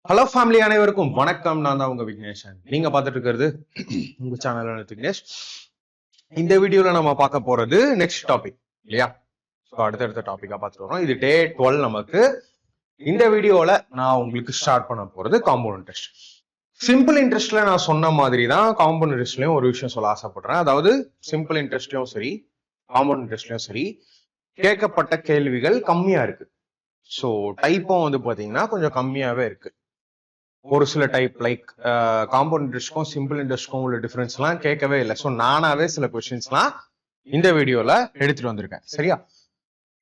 Hello family அனைவருக்கும் வணக்கம். நான் தான் உங்க விக்னேஷன். நீங்க பார்த்துட்டு இருக்கிறது உங்க சேனல் விக்னேஷ். இந்த வீடியோல நம்ம பார்க்க போறது நெக்ஸ்ட் டாபிக் இல்லையா? ஸோ அடுத்தடுத்த டாபிக்கா பார்த்துட்டு வரோம். இது டே 12 நமக்கு. இந்த வீடியோல நான் உங்களுக்கு ஸ்டார்ட் பண்ண போறது காம்பவுண்ட் இன்ட்ரெஸ்ட். சிம்பிள் இன்ட்ரெஸ்ட்ல நான் சொன்ன மாதிரி தான் காம்பவுண்ட் இன்ட்ரெஸ்ட்லயும் ஒரு விஷயம் சொல்ல ஆசைப்படுறேன். அதாவது சிம்பிள் இன்ட்ரெஸ்ட்லயும் சரி, காம்பவுண்ட் இன்ட்ரெஸ்ட்லயும் சரி, கேட்கப்பட்ட கேள்விகள் கம்மியா இருக்கு. ஸோ டைப்பும் வந்து பாத்தீங்கன்னா கொஞ்சம் கம்மியாவே இருக்கு. ஒரு சில டைப் லைக் காம்பவுண்ட் இன்ட்ரெஸ்ட்க்கும் சிம்பிள் இன்ட்ரெஸ்ட்க்கும் உள்ள டிஃபரன்ஸ்லாம் கேட்கவே இல்லை. ஸோ நானாவே சில கொஸ்டின்ஸ்லாம் இந்த வீடியோல எடுத்துட்டு வந்திருக்கேன். சரியா?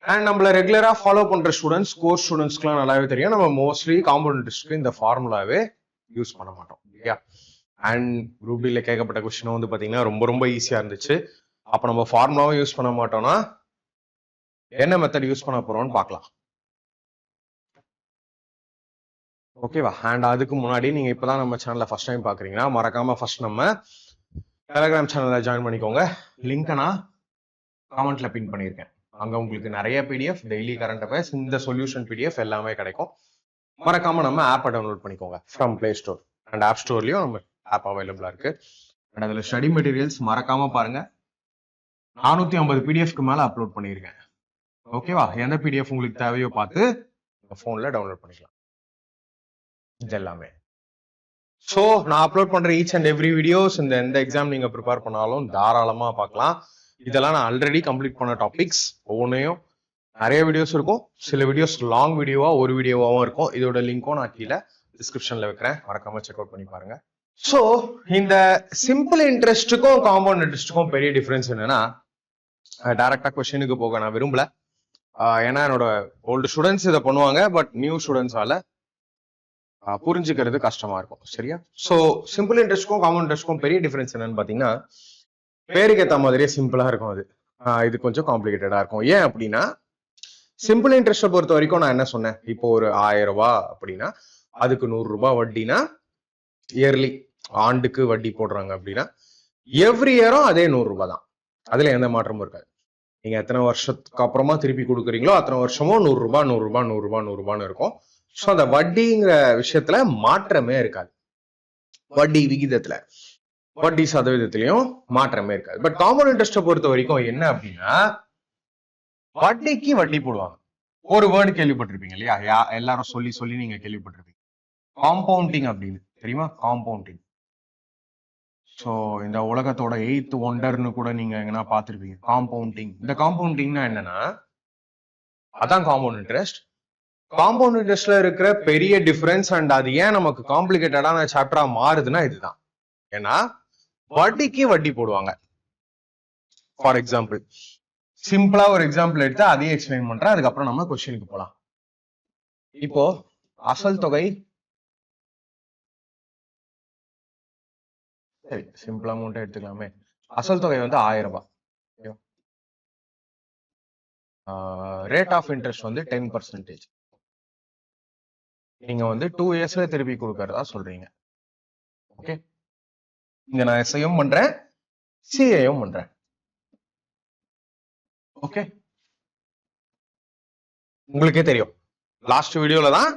அண்ட் நம்மள ரெகுலரா ஃபாலோ பண்ற ஸ்டூடெண்ட்ஸ், கோர்ஸ் ஸ்டூடெண்ட்ஸ்க்குலாம் நல்லாவே தெரியும். நம்ம மோஸ்ட்லி காம்பவுண்ட் இன்ட்ரெஸ்ட்க்கு இந்த ஃபார்முலாவே யூஸ் பண்ண மாட்டோம் இல்லையா? அண்ட் குரூப் டில கேட்கப்பட்ட கொஸ்டினும் வந்து பாத்தீங்கன்னா ரொம்ப ரொம்ப ஈஸியா இருந்துச்சு. அப்ப நம்ம ஃபார்முலாவும் யூஸ் பண்ண மாட்டோம்னா என்ன மெத்தட் யூஸ் பண்ண போறோம்னு பார்க்கலாம். ஓகேவா? அண்ட் அதுக்கு முன்னாடி நீங்க இப்பதான் நம்ம சேனல்ல ஃபர்ஸ்ட் டைம் பாக்குறீங்கன்னா மறக்காம ஃபர்ஸ்ட் நம்ம டெலிகிராம் சேனல்ல ஜாயின் பண்ணிக்கோங்க. லிங்க் நான் காமெண்ட்ல பின் பண்ணியிருக்கேன். அங்க உங்களுக்கு நிறைய பிடிஎஃப், டெய்லி கரண்ட் அஃபேர்ஸ், இந்த சொல்யூஷன் பிடிஎஃப் எல்லாமே கிடைக்கும். மறக்காம நம்ம ஆப்பை டவுன்லோட் பண்ணிக்கோங்க from play store and app ஸ்டோர்லயும் நம்ம ஆப் அவைலபிளா இருக்கு. அண்ட் அதுல ஸ்டடி மெட்டீரியல்ஸ் மறக்காம பாருங்க. 450 பிடிஎஃப்க்கு மேல அப்லோட் பண்ணியிருக்கேன். ஓகேவா? எந்த பிடிஎஃப் உங்களுக்கு தேவையோ பார்த்து போன்ல டவுன்லோட் பண்ணிக்கலாம். இது எல்லாமே. ஸோ நான் அப்லோட் பண்ற ஈச் அண்ட் எவ்ரி வீடியோஸ் இந்த எந்த எக்ஸாம் நீங்க ப்ரிப்பேர் பண்ணாலும் தாராளமா பார்க்கலாம். இதெல்லாம் நான் ஆல்ரெடி கம்ப்ளீட் பண்ண டாபிக்ஸ். ஒவ்வொன்றையும் நிறைய வீடியோஸ் இருக்கும். சில வீடியோஸ் லாங் வீடியோவா ஒரு வீடியோவாவும் இருக்கும். இதோட லிங்க்கும் நான் கீழே டிஸ்கிரிப்ஷன்ல வைக்கிறேன். மறக்காம செக் அவுட் பண்ணி பாருங்க. ஸோ இந்த சிம்பிள் இன்ட்ரெஸ்ட்டுக்கும் காம்பவுண்ட் இன்ட்ரெஸ்ட்டுக்கும் பெரிய டிஃபரன்ஸ் என்னன்னா, டைரக்டா கொஸ்டினுக்கு போக நான் விரும்பல. ஏன்னா என்னோட ஓல்டு ஸ்டூடெண்ட்ஸ் இதை பண்ணுவாங்க. பட் நியூ ஸ்டூடெண்ட்ஸால புரிஞ்சுக்கிறது கஷ்டமா இருக்கும். சரியா? சோ சிம்பிள் இன்ட்ரெஸ்ட்க்கும் காமன் இன்ட்ரெஸ்ட்க்கும் பெரிய டிஃபரன்ஸ் என்னன்னு பாத்தீங்கன்னா, பேருக்கு ஏத்த மாதிரியே சிம்பிளா இருக்கும். அது இது கொஞ்சம் காம்ப்ளிகேட்டடா இருக்கும். ஏன் அப்படின்னா, சிம்பிள் இன்ட்ரெஸ்ட்டை பொறுத்த வரைக்கும் நான் என்ன சொன்னேன், இப்போ ஒரு 1000 ரூபாய் அப்படின்னா அதுக்கு 100 ரூபாய் வட்டினா இயர்லி, ஆண்டுக்கு வட்டி போடுறாங்க அப்படின்னா எவ்ரி இயரும் அதே 100 ரூபாய் தான். அதுல எந்த மாற்றமும் இருக்காது. நீங்க எத்தனை வருஷத்துக்கு அப்புறமா திருப்பி கொடுக்குறீங்களோ அத்தனை வருஷமும் 100 ரூபாய் 100 ரூபாய் 100 ரூபாய் 100 ரூபான்னு இருக்கும். ஸோ அந்த வட்டிங்கிற விஷயத்துல மாற்றமே இருக்காது. வட்டி விகிதத்துல, வட்டி சதவீதத்திலையும் மாற்றமே இருக்காது. பட் காம்பவுண்ட் இன்ட்ரெஸ்ட்டை பொறுத்த வரைக்கும் என்ன அப்படின்னா, வட்டிக்கு வட்டி போடுவாங்க. ஒரு வேர்டு கேள்விப்பட்டிருப்பீங்க இல்லையா? எல்லாரும் சொல்லி சொல்லி நீங்க கேள்விப்பட்டிருப்பீங்க, காம்பவுண்டிங் அப்படின்னு. தெரியுமா? காம்பவுண்டிங். ஸோ இந்த உலகத்தோட 8th ஒண்டர்னு கூட நீங்க எங்கன்னா பார்த்திருப்பீங்க, காம்பவுண்டிங். இந்த காம்பவுண்டிங்னா என்னன்னா, அதான் காம்பவுண்ட் இன்ட்ரெஸ்ட். காம்பவுண்ட் இன்ட்ரெஸ்ட்ல இருக்கிற பெரிய டிஃபரன்ஸ் அண்ட் அது ஏன் நமக்கு காம்ப்ளிகேட்டடான சாப்டரா மாறுதுன்னா இதுதான். ஏன்னா வட்டிக்கு வட்டி போடுவாங்க. ஃபார் எக்ஸாம்பிள், சிம்பிளா ஒரு எக்ஸாம்பிள் எடுத்து அதையே எக்ஸ்பிளைன் பண்றேன். அதுக்கப்புறம் நம்ம கொஸ்டினுக்கு போலாம். இப்போ அசல் தொகை, சரி சிம்பிள் அமௌண்ட் எடுத்துக்கலாமே. அசல் தொகை வந்து 1000 ரூபாய். ரேட் ஆஃப் இன்ட்ரெஸ்ட் வந்து 10%. நீங்க வந்து 2 இயர்ஸ்ல திருப்பி கொடுக்கறதா சொல்றீங்க. ஓகே, இங்க நான் எஸ்ஐயும் பண்றேன், சிஏயும் பண்றேன். ஓகே, உங்களுக்கே தெரியும் லாஸ்ட் வீடியோல தான்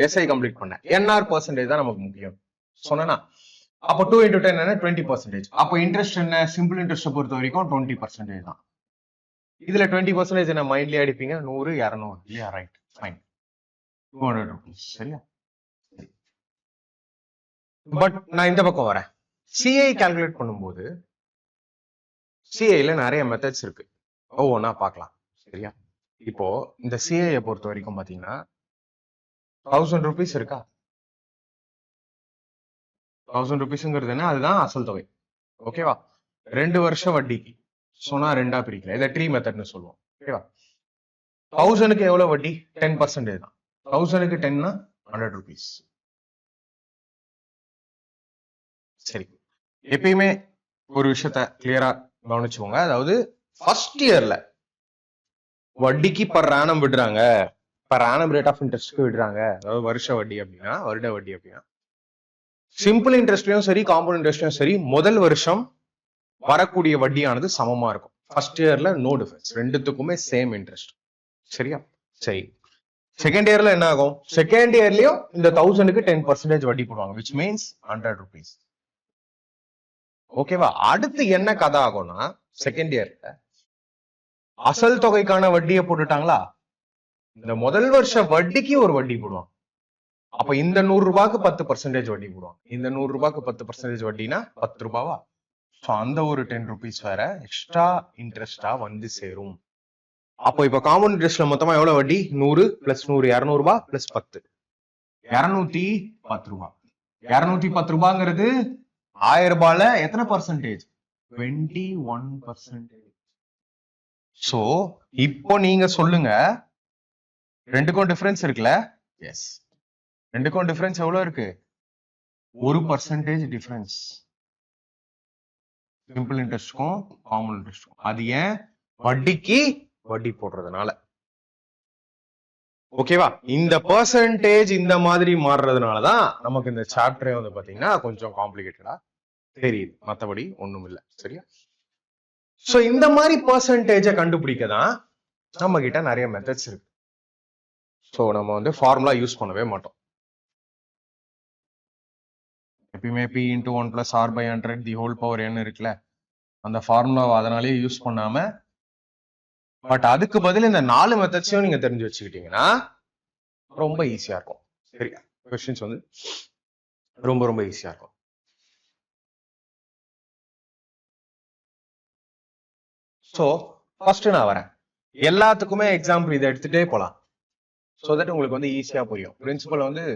எஸ்ஐ கம்ப்ளீட் பண்ணேன். என்ஆர் பர்சன்டேஜ் தான் நமக்கு முக்கியம் சொன்னா. அப்போ 2 into 10 என்ன? 20%. அப்போ இன்ட்ரெஸ்ட் என்ன? சிம்பிள் இன்ட்ரெஸ்ட் பொறுத்த வரைக்கும் 20% தான். இதுல 20% என்ன மைண்ட்லயே அடிப்பீங்க, 100 200 இல்லையா? Right, fine, 200 rupees. சரியா? பட் நான் இந்த பக்கம் வரேன். சிஐ கால்குலேட் பண்ணும்போது சிஐல நிறைய மெத்தட்ஸ் இருக்கு. ஒவ்வொன்னா பார்க்கலாம். சரியா? இப்போ இந்த சிஐ பொறுத்த வரைக்கும் பாத்தீங்கன்னா 1000 rupees இருக்கா? 1000 rupeesங்கிறது என்ன? அதுதான் அசல் தொகை. ஓகேவா? 2 வருஷம் வட்டிக்கு சொன்னா 2ஆ பிரிக்கல. இதை ட்ரீ மெத்தட்னு சொல்லுவோம். ஓகேவா? 1000க்கு எவ்வளவு வட்டி? 10% தான். 1000க்கு 10னா 100 rupees. சரி, எப்பயுமே ஒரு விஷயத்த கிளியரா கவனிச்சுக்கோங்க. அதாவது ஃபர்ஸ்ட் இயர்ல வட்டிக்கு பர் ஆனம் விடுறாங்க, பர் ஆனம் ரேட் ஆஃப் இன்ட்ரெஸ்ட்க்கு விடுறாங்க. அதாவது வருஷ வட்டி அப்படின்னா, வருட வட்டி அப்படின்னா, சிம்பிள் இன்ட்ரெஸ்ட்லயும் சரி காம்பவுண்ட் இன்ட்ரெஸ்ட்லயும் சரி முதல் வருஷம் வரக்கூடிய வட்டியானது சமமா இருக்கும். ஃபர்ஸ்ட் இயர்ல நோ டிஃபரன்ஸ், ரெண்டுத்துக்குமே சேம் இன்ட்ரெஸ்ட். சரியா? சரி, செகண்ட் இயர்ல என்ன ஆகும்? செகண்ட் இயர்லயும் இந்த 1000க்கு 10% வட்டி போடுவாங்க, which means 100 rupees. ஓகேவா? அடுத்து என்ன கதை ஆகும்னா, செகண்ட் இயர்ல அசல் தொகைக்கான வட்டியை போட்டுட்டாங்களா, இந்த முதல் வருஷ வட்டிக்கு ஒரு வட்டி போடுவாங்க. அப்ப இந்த 100 ரூபாய்க்கு 10% வட்டி போடுவாங்க. இந்த 100 ரூபாய்க்கு 10% வட்டினா 10 ரூபாவா? சோ அந்த ஒரு 10 rupees வேற எக்ஸ்ட்ரா இன்ட்ரெஸ்டா வந்து சேரும். அப்போ இப்ப காமன் இன்ட்ரெஸ்ட்ல மொத்தமா எவ்வளவு வட்டி? 100 பிளஸ் 100 200 ரூபாய் பிளஸ் 10 210 ரூபாய். 210 ரூபாங்கிறது 1000 ரூபாயில எத்தனை பர்சன்டேஜ்? 21%. சோ இப்போ நீங்க சொல்லுங்க, ரெண்டுக்கும் டிஃபரன்ஸ் இருக்குல்ல? எஸ், ரெண்டுக்கும் டிஃபரன்ஸ் எவ்வளவு இருக்கு? 1% டிஃபரன்ஸ். சிம்பிள் இன்ட்ரெஸ்ட்க்கும் காமன் இன்ட்ரெஸ்ட்க்கும். அது ஏன்? வட்டிக்கு வட்டி போடுறதுனால. ஓகேவா? இந்த பெர்சன்டேஜ் இந்த மாதிரி மாறுறதுனாலதான் நமக்கு இந்த சாப்டரே வந்து பாத்தீங்கன்னா கொஞ்சம் காம்ப்ளிகேட்டடா தெரியுது, மத்தபடி ஒண்ணும் இல்ல. சரியா? சோ இந்த மாதிரி பெர்சன்டேஜை கண்டுபிடிக்கதான் நம்ம கிட்ட நிறைய மெத்தட்ஸ் இருக்கு. சோ நம்ம வந்து ஃபார்முலா யூஸ் பண்ணவே மாட்டோம். எப்பயுமே p into 1 plus r by 100 the whole power n இருக்குல்ல, அந்த ஃபார்முலாவை அதனாலேயே யூஸ் பண்ணாம, பட் அதுக்கு பதில் இந்த 4 மெத்தட்ஸையும் நீங்க தெரிஞ்சு வச்சுக்கிட்டீங்கன்னா ரொம்ப ஈஸியா இருக்கும். சரியா? கொஸ்டின்ஸ் வந்து ரொம்ப ரொம்ப ஈஸியா இருக்கும். சோ ஃபர்ஸ்ட் நான் வரேன், எல்லாத்துக்குமே எக்ஸாம்பிள் இதை எடுத்துட்டே போலாம், சோ தட் உங்களுக்கு வந்து ஈஸியா புரியும். பிரின்சிபல் வந்து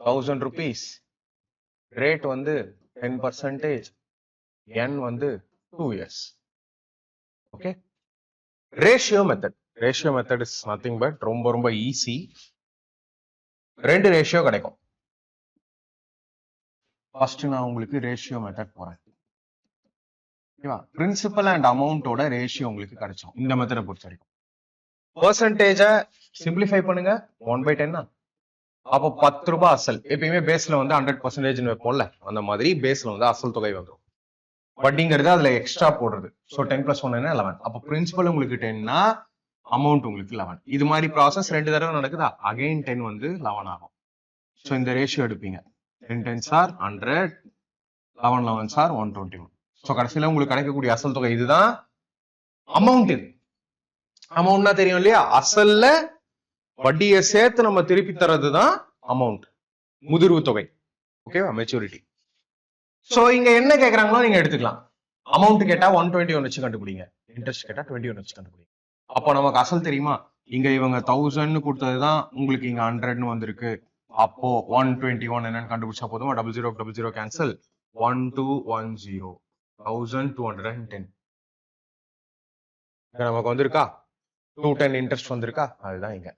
1000 rupees, ரேட் வந்து 10%, n வந்து 2 years. Okay, ratio method. Ratio method is nothing but ரொம்ப ரொம்ப ஈஸி. ரெண்டு ரேஷியோ கிடைக்கும். ஃபர்ஸ்ட் நான் உங்களுக்கு ரேஷியோ மெத்தட் போறேன். ஓகேவா? பிரின்சிபல் அண்ட் அமௌண்டோட ரேஷியோ உங்களுக்கு கிடைச்சோம் இந்த மெத்தடை பொறுத்த வரைக்கும். பெர்சன்டேஜ சிம்பிளிஃபை பண்ணுங்க, 1/10. அப்போ 10 ரூபாய் அசல். எப்பயுமே பேஸ்ல வந்து 100% வைப்போம்ல, அந்த மாதிரி பேஸ்ல வந்து அசல் தொகை வந்துடும். வட்டிங்கிறது அதுல எக்ஸ்ட்ரா போடுறது. ஸோ 10 + 1 என்ன 11. அப்போ பிரின்சிபல் உங்களுக்கு 10னா அமௌண்ட் உங்களுக்கு 11. இது மாதிரி ப்ராசஸ் 2 தடவை நடக்குதா, அகைன் 10 வந்து 11 ஆகும். ஸோ இந்த ரேஷியோ எடுப்பீங்க, 10 10s are 100, 11 11s are 121. So கடைசியில உங்களுக்கு கிடைக்கக்கூடிய அசல் தொகை இதுதான் அமௌண்ட். இது அமௌண்ட்னா தெரியும் இல்லையா, அசல்ல வட்டியை சேர்த்து நம்ம திருப்பி தர்றதுதான் அமௌண்ட், முதிர்வு தொகை. ஓகேவா? மெச்சூரிட்டி. சோ இங்க என்ன கேக்குறாங்களோ நீங்க எடுத்துக்கலாம். அமௌண்ட் கேட்டா 121 வச்சு கண்டுபிடிங்க, இன்ட்ரெஸ்ட் கேட்டா 21 வச்சு கண்டுபிடிங்க. அப்போ நமக்கு அசல் தெரியுமா, இங்க இவங்க 1000 கொடுத்ததுதான் உங்களுக்கு இங்க 100 வந்திருக்கு. அப்போ 121 என்னன்னு கண்டுபிடிச்சா போதுமா? 00 00 கேன்சல், 1210, 1210. நமக்கு வந்திருக்கா 210 இன்ட்ரெஸ்ட் வந்திருக்கா, அதுதான் இங்க.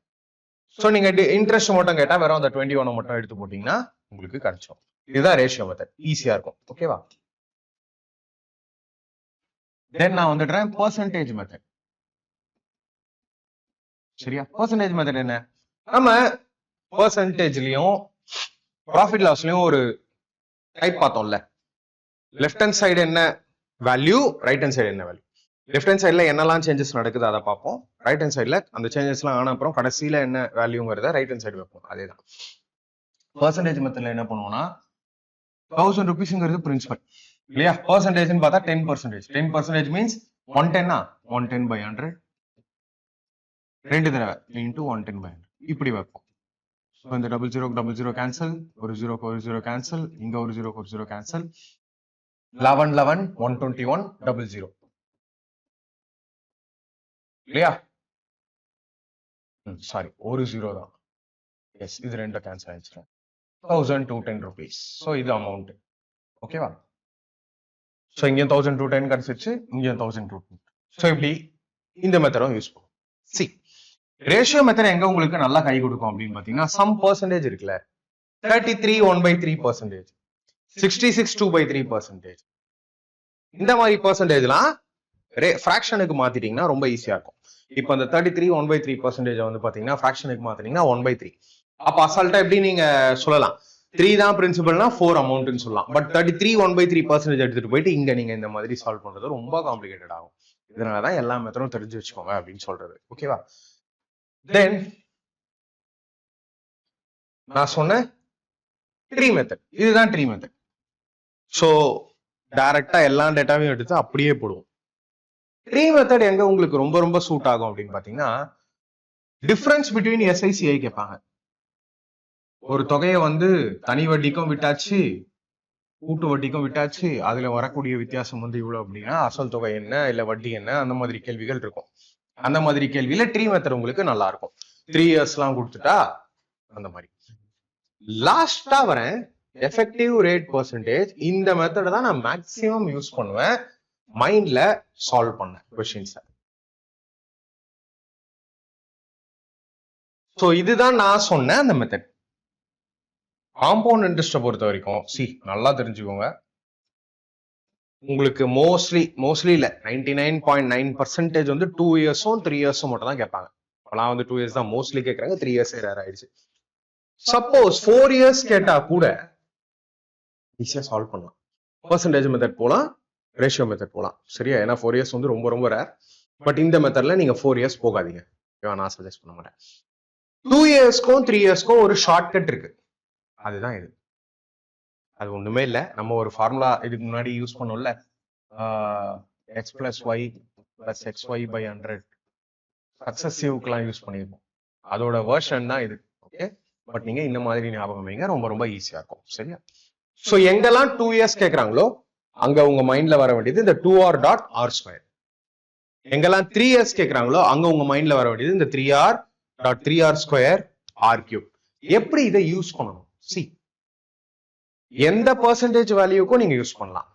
சோ நீங்க இன்ட்ரெஸ்ட் மட்டும் கேட்டா வெறும் அந்த 21 மட்டும் எடுத்து போட்டீங்கன்னா உங்களுக்கு கிடைச்சோம். இதுதான் ரேஷியோ மெத்தட், ஈஸியா இருக்கும். ஓகேவா? தென் நான் வந்துடுறேன் பெர்சன்டேஜ் மெத்தட். சரியா? பெர்சன்டேஜ் மெத்தட் என்ன? நம்ம பெர்சன்டேஜ்லயும் ப்ராஃபிட் லாஸ்லயும் ஒரு டைப் பார்த்தோம்ல. லெஃப்ட் ஹேண்ட் சைடு என்ன வேல்யூ, ரைட் ஹேண்ட் சைடு என்ன வேல்யூ. லெஃப்ட் ஹேண்ட் சைட்ல என்னெல்லாம் சேஞ்சஸ் நடக்குது அதை பார்ப்போம். ரைட் ஹேண்ட் சைட்ல அந்த சேஞ்சஸ் எல்லாம் ஆன அப்புறம் கடைசியில என்ன வேல்யூங்கிறத ரைட் ஹேண்ட் சைடு வைப்போம். அதேதான் பெர்சன்டேஜ் மெத்தட்ல என்ன பண்ணுவோம்னா, 1000 rupeesங்கிறது பிரின்சிபல் இல்லையா? பெர்சன்டேஜ்னு பார்த்தா 10%. 10% மீன்ஸ் 110. 110/100 ரெண்டு தடவை இன்டூ 110/100 இப்படி வைப்போம். இந்த 00 00 கேன்சல், ஒரு 0 ஒரு 0 கேன்சல், இங்க ஒரு 0 ஒரு 0 கேன்சல், 11 11 121 00 இல்லையா? சாரி, ஒரு 0 தான். எஸ், இது ரெண்டும் கேன்சல் ஆயிடுச்சு. 1210 rupees. ஸோ இது அமௌண்ட். ஓகேவா? ஸோ இங்கேயும் 1210 கிடைச்சிருச்சு, இங்கேயும் 1210. ஸோ இப்படி இந்த மெத்தடும் யூஸ் பண்ணும். சி, ரேஷியோ மெத்தட் எங்க உங்களுக்கு நல்லா கை கொடுக்கும் அப்படின்னு பாத்தீங்கன்னா, சம் பெர்சன்டேஜ் இருக்குல்ல, 33 1/3%, 66 2/3%. இந்த மாதிரி பெர்சன்டேஜ்லாம் ஃபிராக்ஷனுக்கு மாத்திட்டீங்கன்னா ரொம்ப ஈஸியா இருக்கும். இப்போ அந்த 33 1/3% வந்து பாத்தீங்கன்னா ஃபிராக்ஷனுக்கு மாத்தினீங்கன்னா 1/3. அப்ப அசால்ட்டா எப்படி நீங்க சொல்லலாம், 3 தான் பிரின்சிபல்னா 4 அமௌண்ட்னு சொல்லலாம். பட் 33 1/3% எடுத்துட்டு போயிட்டு இங்க நீங்க இந்த மாதிரி சால்வ் பண்றது ரொம்ப காம்ப்ளிகேட்டட் ஆகும். இதனாலதான் எல்லா மெத்தடும் தெரிஞ்சு வச்சுக்கோங்க அப்படின்னு சொல்றது. ஓகேவா? தென் நான் சொன்ன ட்ரீ மெத்தட், இதுதான் ட்ரீ மெத்தட். ஸோ டைரக்டா எல்லா டேட்டாவையும் எடுத்து அப்படியே போடுவோம். ட்ரீ மெத்தட் எங்க உங்களுக்கு ரொம்ப ரொம்ப சூட் ஆகும் அப்படின்னு பாத்தீங்கன்னா, டிஃபரன்ஸ் பிட்வீன் எஸ்ஐசிஐ கேட்பாங்க. ஒரு தொகையை வந்து தனி வட்டிக்கும் விட்டாச்சு, கூட்டு வட்டிக்கும் விட்டாச்சு, அதுல வரக்கூடிய வித்தியாசம் வந்து இவ்வளவு அப்படின்னா அசல் தொகை என்ன இல்ல வட்டி என்ன, அந்த மாதிரி கேள்விகள் இருக்கும். அந்த மாதிரி கேள்வியில ட்ரீ மெத்தட் உங்களுக்கு நல்லா இருக்கும். 3 years எல்லாம் கொடுத்துட்டா அந்த மாதிரி. லாஸ்டா வரேன் எஃபெக்டிவ் ரேட் பெர்சன்டேஜ். இந்த மெத்தட் தான் நான் மேக்சிமம் யூஸ் பண்ணுவேன் மைண்ட்ல சால்வ் பண்ண கொஸ்டின்ஸ். சோ இதுதான் நான் சொன்ன அந்த மெத்தட். காம்பவுண்ட் இன்ட்ரெஸ்ட்டை பொறுத்த வரைக்கும் நல்லா தெரிஞ்சுக்கோங்க. உங்களுக்கு மோஸ்ட்லி இல்ல 99.9% வந்து 2 yearsம் 3 yearsம் மட்டும் தான் கேட்பாங்க. அப்பெல்லாம் வந்து 2 years தான் மோஸ்ட்லி கேட்கறாங்க, 3 years ரேர் ஆயிடுச்சு. சப்போஸ் 4 years கேட்டா கூட ஈஸியா சால்வ் பண்ணலாம். பெர்சன்டேஜ் மெத்தட் போலாம், ரேஷியோ மெத்தட் போலாம். சரியா? ஏன்னா 4 years வந்து ரொம்ப ரொம்ப ரேர். பட் இந்த மெத்தட்ல நீங்க 4 years போகாதீங்க, நான் சஜஸ்ட் பண்ண மாட்டேன். 2 yearsக்கும் 3 yearsக்கும் ஒரு ஷார்ட்கட் இருக்கு, அதுதான் இது. அது ஒண்ணுமே இல்ல, நம்ம ஒரு ஃபார்முலா இதுக்கு முன்னாடி யூஸ் பண்ணோம்ல, x plus y plus xy by 100 சக்சஸிவ்க்குலாம் use பண்ணிருக்கோம். அதோட வெர்ஷன் தான் இது. ஓகே, பட் நீங்க இந்த மாதிரி ஞாபகம் வைங்க, ரொம்ப ரொம்ப ஈஸியா இருக்கும். சரியா? சோ எங்கெல்லாம் 2 years கேக்குறாங்களோ அங்க உங்க மைண்ட்ல வர வேண்டியது இந்த 2r dot r square. எங்கெல்லாம் 3 years கேக்குறாங்களோ அங்க உங்க மைண்ட்ல வர வேண்டியது இந்த 3r dot 3r square r cube. எப்படி இதை யூஸ் பண்ணணும்? எந்த பெர்சன்டேஜ் வேல்யூக்கும் நீங்க யூஸ் பண்ணலாம்.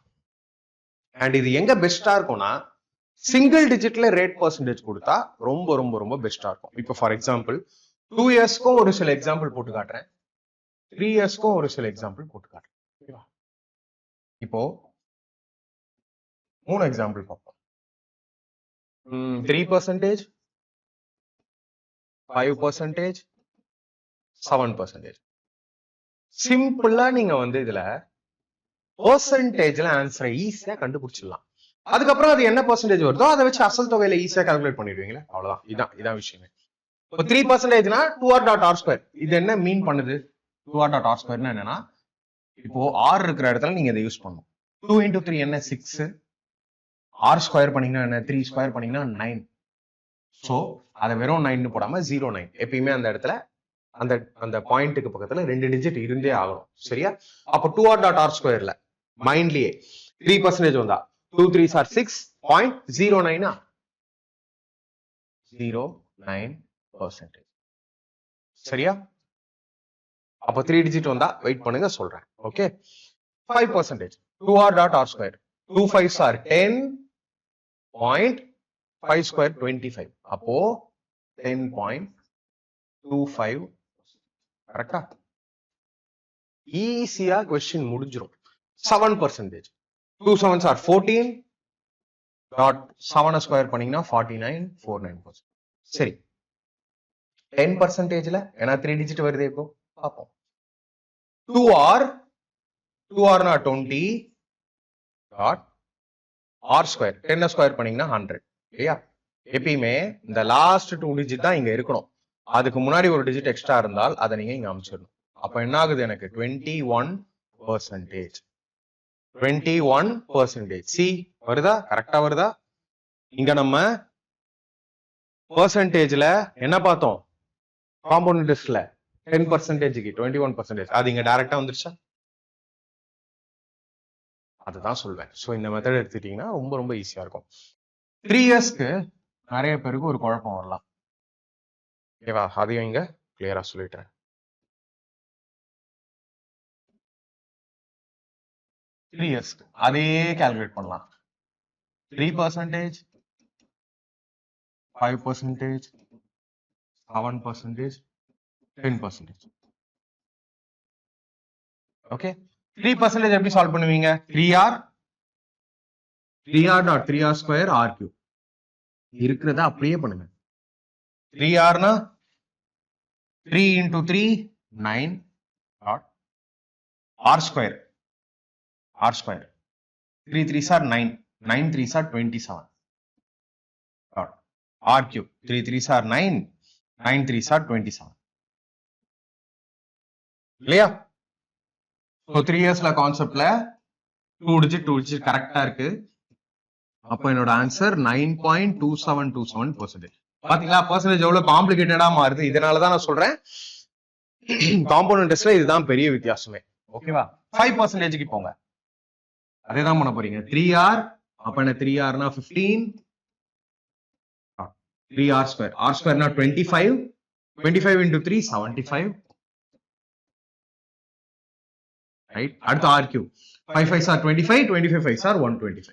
அண்ட் இது எங்க பெஸ்டா இருக்கும்னா, சிங்கிள் டிஜிட்ல ரேட் பெர்சன்டேஜ் கொடுத்தா ரொம்ப ரொம்ப ரொம்ப பெஸ்டா இருக்கும். இப்போ ஃபார் எக்ஸாம்பிள் 2 yearsக்கும் ஒரு சில எக்ஸாம்பிள் போட்டு காட்டுறேன், 3 yearsக்கும் ஒரு சில எக்ஸாம்பிள் போட்டு காட்டுறேன். இப்போ 3 எக்ஸாம்பிள் பார்ப்போம். 3%, 5%, 7%. சிம்பிளா நீங்க வந்து இதுல பெர்சன்டேஜ்ல ஆன்சரை ஈஸியா கண்டுபிடிச்சிடலாம். அதுக்கப்புறம் அது என்ன பெர்சன்டேஜ் வருதோ அதை வச்சு அசல் தொகையில ஈஸியா கால்குலேட் பண்ணிடுவீங்களா? அவ்வளவுதான். இதான் விஷயமே. இப்போ 3%னா 2r dot r square. இது என்ன மீன் பண்ணுது? 2r dot r square என்னன்னா, இப்போ r இருக்கிற இடத்துல நீங்க இதை யூஸ் பண்ணணும். 2 into 3 என்ன 6, r ஸ்கொயர் பண்ணீங்கன்னா என்ன 3 ஸ்கொயர் பண்ணீங்கன்னா 9. சோ அதை வெறும் 9 போடாம 09 எப்பயுமே அந்த இடத்துல அந்த பாயிண்ட்டுக்கு பக்கத்துல 2 டிஜிட் இருந்தே ஆகணும். சரியா? அப்போ 2r dot r ஸ்கொயர்ல மைண்ட்லயே 3% வந்தா 2 3s are 6.09 09%. சரியா? அப்போ 3 டிஜிட் வந்தா வெயிட் பண்ணுங்க சொல்றேன். Okay, 5%, 2r dot r square 2 5s are 10.5 square 25. அப்போ 10.25. கரெக்டா? ஈஸியா கொஸ்டின் முடிஞ்சிரும். 7%, 2 7s are 14. 7 ஸ்கொயர் பண்ணீங்கன்னா 49.49%. சரி, 10%ல ஏன்னா 3 டிஜிட் வருது, இப்போ பார்ப்போம். 2r னா 20 dot r ஸ்கொயர் 10 ஸ்கொயர் பண்ணீங்கன்னா 100. இல்லையா? எப்பயுமே இந்த லாஸ்ட் 2 டிஜிட் தான் இங்க இருக்கணும். அதுக்கு முன்னாடி ஒரு டிஜிட் எக்ஸ்ட்ரா இருந்தால் அதை நீங்க இங்க அமைச்சிடணும். அப்ப என்ன ஆகுது? எனக்கு 21%. 21%. சி வருதா? கரெக்டா வருதா? இங்க நம்ம பெர்சன்டேஜ்ல என்ன பார்த்தோம்? காம்பவுண்ட் இன்ட்ரெஸ்ட்ல 10%க்கு 21%. அது இங்க டைரக்டா வந்துருச்சா? அதுதான் சொல்வேன். சோ இந்த மெத்தட் எடுத்துட்டீங்கன்னா ரொம்ப ரொம்ப ஈஸியா இருக்கும். 3 yearsக்கு நிறைய பேருக்கு ஒரு குழப்பம் வரலாம். ஓகேவா? அதையும் இங்க கிளியரா சொல்லிட்டேன். 3 yearsக்கு அதே கால்குலேட் பண்ணலாம். 3%, 5%, 7%, 10%. ஓகே, 3% எப்படி சால்வ் பண்ணுவீங்க? 3r dot 3r square r cube இருக்கிறத அப்படியே பண்ணுங்க. 3r னா 3 into 3 9 dot r square 3 3s are 9, 9 3s are 27 dot r cube 3 3s are 9, 9 3s are 27 இல்லையா? ஸோ 3 இயர்ஸ்ல கான்செப்ட்ல 2 டிஜிட் கரெக்டா இருக்கு. அப்போ என்னோட ஆன்சர் 9.2727%. பாத்தீங்களா பர்சன்டேஜ் எவ்வளவு காம்ப்ளிகேட்டடா மாறுது. இதனாலதான் நான் சொல்றேன் காம்பவுண்ட் இன்ட்ரெஸ்ட்ல இதுதான் பெரிய வித்தியாசமே. ஓகேவா? 5% போங்க. அதேதான் பண்ண போறீங்க. 3R அப்ப என்ன 3Rனா 15, 3R square. R squareனா 25, 25 into 3 75. Right. அடுத்து R cube. 5 5s are 25, 25 5s are 125.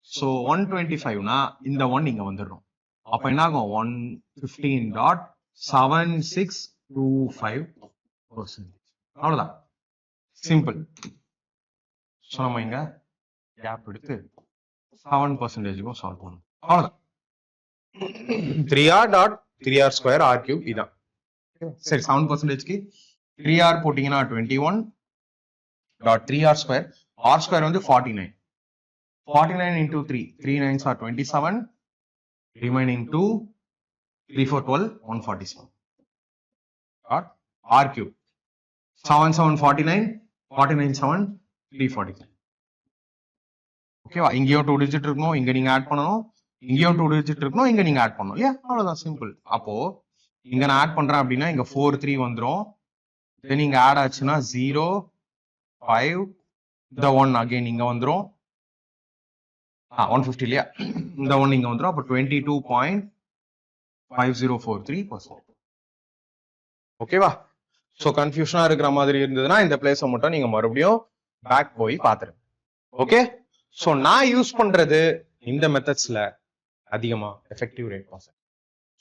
So 125னா இந்த 1 இங்க வந்துடும். அப்ப என்ன ஆகும்? 115.7625%. அவ்வளவுதான். சிம்பிள். ஸோ நம்ம இங்க கேப் எடுத்து 7%க்கும் சால்வ் பண்ணணும். அவ்வளவுதான். 3R square R cube இதான். சரி 7%க்கு 3R போட்டீங்கன்னா 21.3R square. R square வந்து 49. 49 into 3. 3 9s are 27. Remaining 2. 3 4 12. 147. Got R cube. 7 7 49. 49 7. 343. ஓகேவா? இங்கேயும் 2 டிஜிட் இருக்கணும், இங்க நீங்க ஆட் பண்ணணும். இங்கேயும் 2 டிஜிட் இருக்கணும், இங்க நீங்க ஆட் பண்ணணும். ஏன்? அவ்வளவுதான், சிம்பிள். அப்போ இங்க நான் ஆட் பண்றேன் அப்படின்னா இங்க 4 3 வந்துரும். தென் இங்க ஆட் ஆச்சுன்னா 0 5 இந்த 1 அகைன் இங்க வந்துரும். 150 இல்லையா? இந்த 1 இங்க வந்துரும். அப்போ 22.5043%. ஓகேவா? சோ கன்ஃபியூஷனா இருக்கிற மாதிரி இருந்ததுன்னா இந்த பிளேஸை மட்டும் நீங்க மறுபடியும் பேக் போய் பாத்துருங்க. ஓகே? சோ நான் யூஸ் பண்றது இந்த மெத்தட்ஸ்ல அதிகமா எஃபெக்டிவ் ரேட் பர்சன்ட்.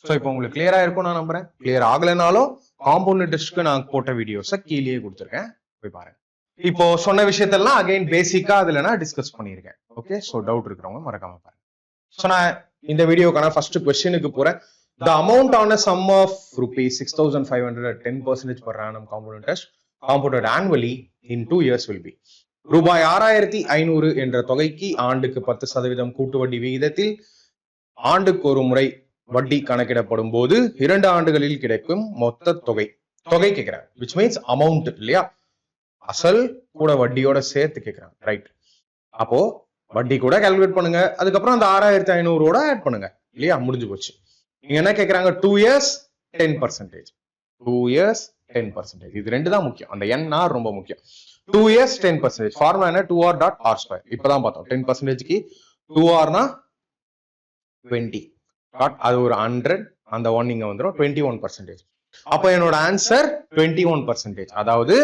சோ இப்போ உங்களுக்கு கிளியரா இருக்கும் நான் நம்புறேன். கிளியர் ஆகலைனாலும் காம்பவுண்ட் இன்ட்ரெஸ்ட்க்கு நான் போட்ட வீடியோஸை கீழே கொடுத்துருக்கேன், போய் பாருங்க. இப்போ சொன்ன விஷயத்தெல்லாம் அகைன் பேசிக்கா அதுல நான் டிஸ்கஸ் பண்ணியிருக்கேன். ஓகே? சோ டவுட் இருக்கிறவங்க மறக்காம பாருங்க. சோ நான் இந்த வீடியோக்கான ஃபர்ஸ்ட் क्वेश्चनக்கு போறேன். The amount on a sum of rupees 6,500 at 10% per annum compound interest compounded annually in 2 years will be ரூபாய் 6,500 என்ற தொகைக்கு ஆண்டுக்கு 10% கூட்டு வட்டி விகிதத்தில் ஆண்டுக்கு ஒரு முறை வட்டி கணக்கிடப்படும் போது 2 ஆண்டுகளில் கிடைக்கும் மொத்த தொகை கேட்கிறாங்க. which means amount இல்லையா? அசல் கூட வட்டியோட சேர்த்து கேட்கிறாங்க. ரைட். அப்போ வட்டி கூட கால்குலேட் பண்ணுங்க, அதுக்கப்புறம் அந்த 6,500 ஆட் பண்ணுங்க இல்லையா? முடிஞ்சு போச்சு. நீங்க என்ன கேக்குறாங்க? 2 years 10%. 2 years 10%. இது ரெண்டு தான் முக்கியம். அந்த NR ரொம்ப முக்கியம். 2 years 10%. ஃபார்முலா என்ன? 2R.R square. இப்பதான் பார்த்தோம். 10%க்கு 2Rனா 20. அது ஒரு 100. அந்த 1 இங்க வந்துரும். 21%. அப்ப என்னோட ஆன்சர் 21%. அதாவது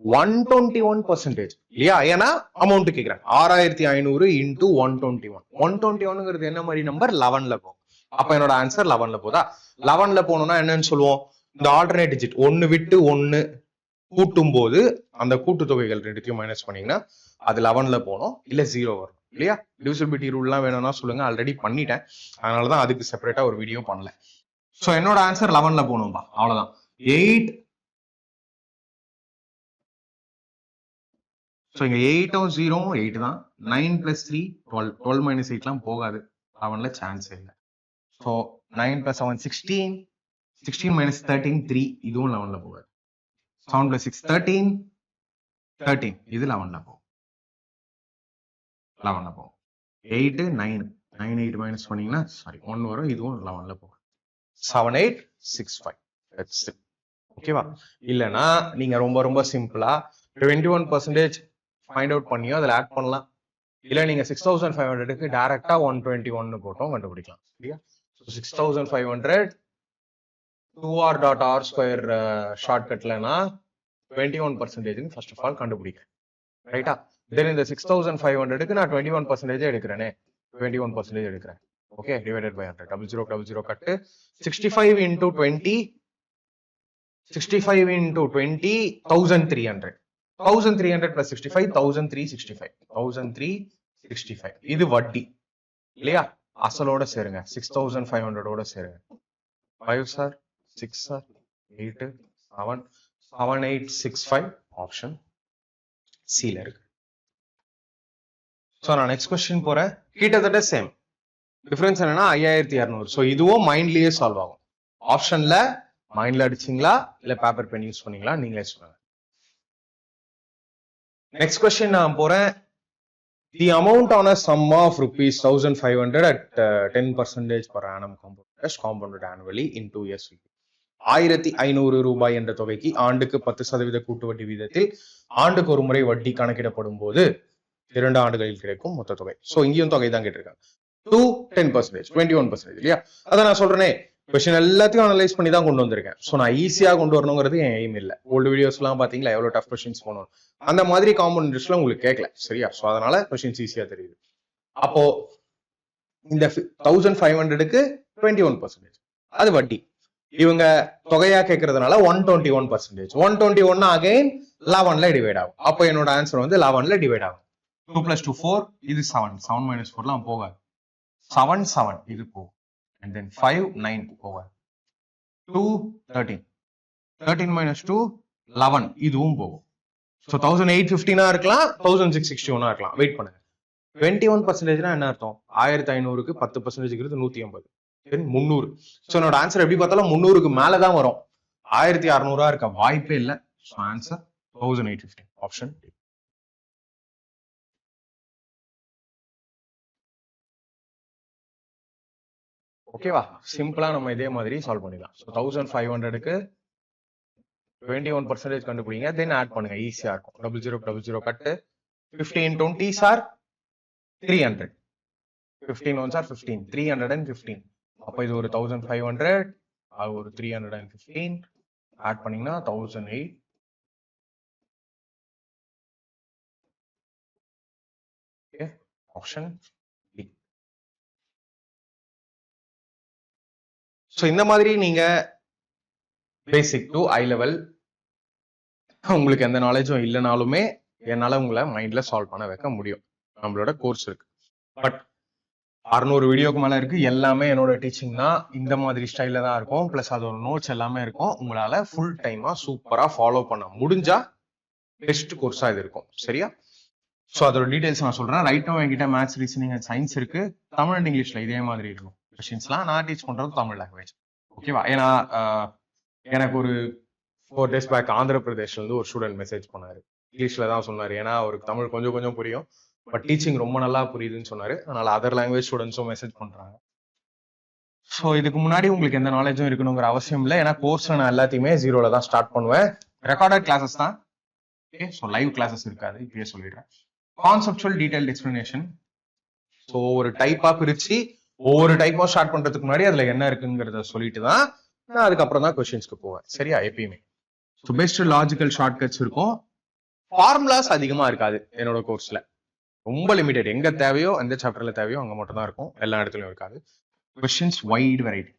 121% இல்லையா? ஏன்னா அமௌண்ட் கேக்குறாங்க. 6,500 into 121. 121ங்கிறது என்ன மாதிரி நம்பர்? 11ல போகும். அப்ப என்னோட ஆன்சர் 11ல போதா? 11ல போனோம்னா என்னன்னு சொல்லுவோம்? இந்த ஆல்டர்னேட் டிஜிட் 1 விட்டு 1 கூட்டும் போது அந்த கூட்டு தொகைகள் ரெண்டுத்தையும் மைனஸ் பண்ணீங்கன்னா அது 11ல போகணும், இல்ல 0 வரும் இல்லையா? டிவிசிபிலிட்டி ரூல்லாம் வேணும்னா சொல்லுங்க, ஆல்ரெடி பண்ணிட்டேன். அதனாலதான் அதுக்கு செப்பரேட்டா ஒரு வீடியோ பண்ணல. சோ என்னோட ஆன்சர் 11ல போகணும்பா. அவ்வளவுதான். 8. ஸோ இங்க 8ம் 0ம் 8 தான். 9 + 3 12. 12 - 8லாம் போகாது. 11ல சான்ஸ் இல்லை. ஸோ 9 + 7 16. 16 - 13 3. இதுவும் 11ல போகாது. 7 + 6 13. 13 இது 11ல போகும். 11ல போகும். 8 9 9 8 மைனஸ் பண்ணீங்கன்னா சாரி 1 வரும். இதுவும் 11ல போகும். 7 8 6 5. That's it. ஓகேவா? இல்லைன்னா நீங்க ரொம்ப சிம்பிளா 21% ஃபைண்ட் அவுட் பண்ணியோ அதில் ஆட் பண்ணலாம். இல்ல நீங்க 6,500க்கு டைரக்டா 121 போட்டோம் கண்டுபிடிக்கலாம். சரியா? 6,500 2R.R square ஷார்ட்கட்லனா 21% ஃபர்ஸ்ட் ஆஃப் ஆல் கண்டுபிடிக்கிறேன். ரைட்டா? தென் இந்த 6,500க்கு நான் 21% எடுக்கிறேனே, 21% எடுக்கிறேன். Okay, divided by 100. 0000 cut 65 into 20. 65 into 20 1300. 1300 plus 65 1365. 1365. இது வட்டி இல்லையா? அசலோட சேருங்க. 6,500 சேருங்க. 5 சார் 6 சார் 8 7 7865. ஆப்ஷன் சில இருக்கு. சோ நான் நெக்ஸ்ட் क्वेश्चन போறேன். கிட்டத்தட்ட சேம். டிஃபரன்ஸ் என்னன்னா 5,200. சோ இதுவும் மைண்ட்லயே சால்வ் ஆகும். ஆப்ஷன்ல மைண்ட்ல அடிச்சிங்களா இல்ல பேப்பர் பென் யூஸ் பண்ணீங்களா நீங்களே சொல்லுங்க. நெக்ஸ்ட் கொஸ்டின் நான் போறேன். The amount on a sum of rupees 1500 at 10% per annum compounded annually in 2 years. 1500 ரூபாய் என்ற தொகைக்கு ஆண்டுக்கு 10% கூட்டு வட்டி வீதத்தில் ஆண்டுக்கு ஒரு முறை வட்டி கணக்கிடப்படும் போது 2 ஆண்டுகளில் கிடைக்கும் மொத்த தொகை. சோ இங்கேயும் தொகை தான் கேட்டிருக்காங்க. 10% 21% இல்லையா? அதான் நான் சொல்றேனே, கொஸ்டின் எல்லாத்தையும் அனலைஸ் பண்ணி தான் கொண்டு வந்திருக்கேன். சோ நான் ஈஸியா கொண்டு வரணுங்கிறது என் எய்ம் இல்ல. ஓல்டு வீடியோஸ் எல்லாம் பாத்தீங்களா எவ்வளவு டஃப் கொஸ்டின்ஸ் போகணும், அந்த மாதிரி காம்பவுண்ட் இன்ட்ரெஸ்ட்ல உங்களுக்கு கேட்கல சரியா? சோ அதனால கொஸ்டின்ஸ் ஈஸியா தெரியுது. அப்போ இந்த 1500க்கு 21% அது வட்டி. இவங்க தொகையா கேட்கறதுனால 121%. 121 அகைன் 11ல டிவைட் ஆகும். அப்போ என்னோட ஆன்சர் வந்து 11ல டிவைட் ஆகும். 2 + 2 4, இது 7. 7 - 4 போகாது. 7 7 இது போகும். And then 5 9 போகாது. 2 13. 13 - 2 11 இதுவும் போகும். So 1815 இருக்கலாம், 1661 இருக்கலாம். வெயிட் பண்ணுங்க. 21% என்ன அர்த்தம்? 1500க்கு 10% 150. 300. சோ என்னோட ஆன்சர் எப்படி பார்த்தாலும் 300க்கு மேலதான் வரும். 1600 இருக்க வாய்ப்பே இல்ல. So answer 1815 option D. ஓகேவா? சிம்பிளா நம்ம இதே மாதிரி சால்வ் பண்ணிடலாம். சோ 1500க்கு 21% கண்டுபிடிங்க, தென் ஆட் பண்ணுங்க, ஈஸியா இருக்கும். 00 00 கட்டு. 15 20s are 300. 15 1s are 15. 315. அப்ப இது ஒரு 1500, அது ஒரு 315 ஆட் பண்ணீங்கன்னா 1008. Okay, option D. சோ இந்த மாதிரி நீங்க பேசிக் டு ஹை லெவல் உங்களுக்கு எந்த நாலேஜும் இல்லைனாலுமே என்னால உங்களை மைண்ட்ல சால்வ் பண்ண வைக்க முடியும். நம்மளோட கோர்ஸ் இருக்கு. பட் 600 வீடியோக்கு மேல இருக்கு. எல்லாமே என்னோட டீச்சிங் தான். இந்த மாதிரி ஸ்டைல்ல தான் இருக்கும். பிளஸ் அதோட நோட்ஸ் எல்லாமே இருக்கும். உங்களால ஃபுல் டைமா சூப்பரா ஃபாலோ பண்ண முடிஞ்சா பெஸ்ட் கோர்ஸா இது இருக்கும். சரியா? சோ அதோட டீடைல்ஸ் நான் சொல்றேன். ரைட் நவ என்கிட்ட மேத்ஸ், ரீசனிங் அண்ட் சயின்ஸ் இருக்கு. தமிழ் அண்ட் இங்கிலீஷ்ல இதே மாதிரி இருக்கும். கொஸ்டின்ஸ்லாம் நான் டீச் பண்றது தமிழ் லாங்குவேஜ். ஓகேவா? ஏன்னா எனக்கு ஒரு 4 days பேக் ஆந்திர பிரதேஷ்ல இருந்து ஒரு ஸ்டூடெண்ட் மெசேஜ் பண்ணாரு. இங்கிலீஷ்ல தான் சொன்னாரு. ஏன்னா அவருக்கு தமிழ் கொஞ்சம் கொஞ்சம் புரியும், பட் டீச்சிங் ரொம்ப நல்லா புரியுதுன்னு சொன்னாரு. அதனால அதர் லாங்குவேஜ் ஸ்டூடெண்ட்ஸும் மெசேஜ் பண்றாங்க. ஸோ இதுக்கு முன்னாடி உங்களுக்கு எந்த நாலேஜும் இருக்கணுங்கிற அவசியம் இல்லை. ஏன்னா கோர்ஸ் நான் எல்லாத்தையுமே 0ல தான் ஸ்டார்ட் பண்ணுவேன். ரெக்கார்டட் கிளாஸஸ் தான். ஓகே, ஸோ லைவ் கிளாஸஸ் இருக்காது, இப்பயே சொல்லிடுறேன். Conceptual detailed explanation. ஸோ ஒரு டைப்பா பிரிச்சு ஒவ்வொரு டைப்பா ஸ்டார்ட் பண்றதுக்கு முன்னாடி அதுல என்ன இருக்குங்கிறத சொல்லிட்டு தான் நான் அதுக்கப்புறம் தான் கொஸ்டின்ஸ்க்கு போவேன். சரியா? எப்பயுமே ஸோ பெஸ்ட் லாஜிக்கல் ஷார்ட்கட்ஸ் இருக்கும். ஃபார்முலாஸ் அதிகமா இருக்காது என்னோட கோர்ஸ்ல. ரொம்ப லிமிடெட். எங்க தேவையோ எந்த சாப்டர்ல தேவையோ அங்க மட்டும் தான் இருக்கும். எல்லா இடத்துலயும் இருக்காது. Questions wide variety.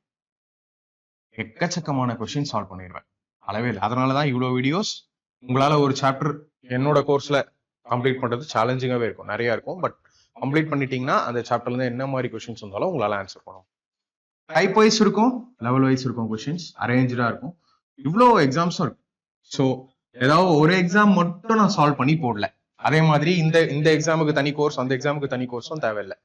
எக்கச்சக்கமான கொஸ்டின் சால்வ் பண்ணிடுவேன். அளவே இல்லை. அதனாலதான் இவ்வளவு வீடியோஸ். உங்களால ஒரு சாப்டர் என்னோட கோர்ஸ்ல கம்ப்ளீட் பண்றது சேலஞ்சிங்காவே இருக்கும். நிறைய இருக்கும். பட் கம்ப்ளீட் பண்ணிட்டீங்கன்னா அந்த சாப்டர்ல இருந்து என்ன மாதிரி கொஸ்டின்ஸ் வந்தாலும் உங்களால ஆன்சர் பண்ணும். டைப் வைஸ் இருக்கும், லெவல் வைஸ் இருக்கும். கொஸ்டின்ஸ் அரேஞ்சா இருக்கும். இவ்வளோ எக்ஸாம்ஸும் இருக்கு. ஸோ ஏதாவது ஒரு எக்ஸாம் மட்டும் நான் சால்வ் பண்ணி போடல. அதே மாதிரி இந்த எக்ஸாமுக்கு தனி கோர்ஸ், அந்த எக்ஸாமுக்கு தனி கோர்ஸும் தேவையில்லை.